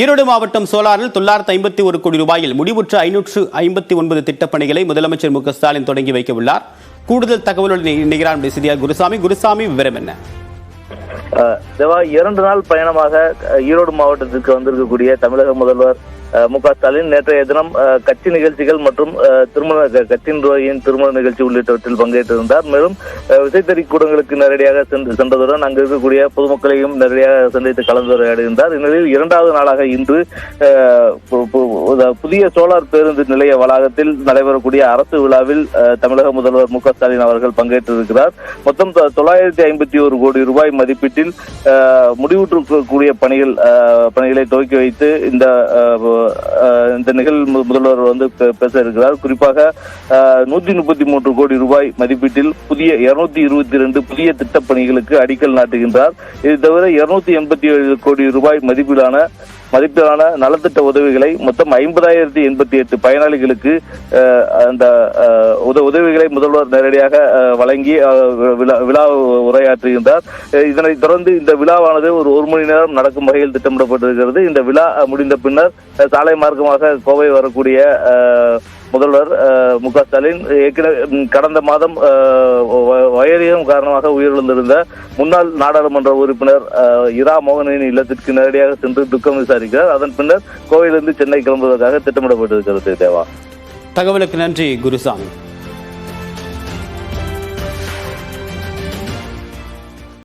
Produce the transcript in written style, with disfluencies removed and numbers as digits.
ஈரோடு மாவட்டம் சோலாரில் 951 கோடி ரூபாயில் முடிவுற்ற 559 திட்டப்பணிகளை முதலமைச்சர் மு க ஸ்டாலின் தொடங்கி வைக்க உள்ளார். கூடுதல் தகவலுடன் இணைகிறார் செய்தியாளர் குருசாமி. குருசாமி, விவரம் என்ன? தேவா, 2 நாள் பயணமாக ஈரோடு மாவட்டத்திற்கு வந்திருக்கக்கூடிய தமிழக முதல்வர் மு க ஸ்டாலின் நேற்றைய தினம் கட்சி நிகழ்ச்சிகள் மற்றும் கட்சி நிர்வாகியின் திருமண நிகழ்ச்சி உள்ளிட்டவற்றில் பங்கேற்றிருந்தார். மேலும் விசைத்தறி கூடங்களுக்கு நேரடியாக சென்றதுடன் அங்கு இருக்கக்கூடிய பொதுமக்களையும் நேரடியாக சந்தித்து கலந்துரையாடியிருந்தார். இந்நிலையில் 2வது நாளாக இன்று புதிய சோலார் பேருந்து நிலைய வளாகத்தில் நடைபெறக்கூடிய அரசு விழாவில் தமிழக முதல்வர் மு க ஸ்டாலின் அவர்கள் பங்கேற்றிருக்கிறார். மொத்தம் 951 கோடி ரூபாய் மதிப்பீட்டில் முடிவுற்றிருக்கக்கூடிய பணிகளை துவக்கி வைத்து இந்த நிகழ்வு முதல்வர் பேச இருக்கிறார். குறிப்பாக 133 கோடி ரூபாய் மதிப்பீட்டில் புதிய 222 புதிய திட்டப்பணிகளுக்கு அடிக்கல் நாட்டுகின்றார். இது தவிர 287 கோடி ரூபாய் மதிப்பிலான நலத்திட்ட உதவிகளை மொத்தம் 50,088 பயனாளிகளுக்கு அந்த உதவிகளை முதல்வர் நேரடியாக வழங்கி விழா உரையாற்றுகின்றார். இதனைத் தொடர்ந்து இந்த விழாவானது ஒரு மணி நேரம் நடக்கும் வகையில் திட்டமிடப்பட்டிருக்கிறது. இந்த விழா முடிந்த பின்னர் சாலை மார்க்கமாக கோவை வரக்கூடிய முதல்வர் மு க ஸ்டாலின் கடந்த மாதம் வயோதிகம் காரணமாக உயிரிழந்திருந்த முன்னாள் நாடாளுமன்ற உறுப்பினர் இரா மோகனின் இல்லத்திற்கு நேரடியாக சென்று துக்கம் விசாரிக்கிறார். அதன் பின்னர் கோவையிலிருந்து சென்னை கிளம்புவதற்காக திட்டமிடப்பட்டிருக்கிறது. தேவா, தகவலுக்கு நன்றி குருசாமி.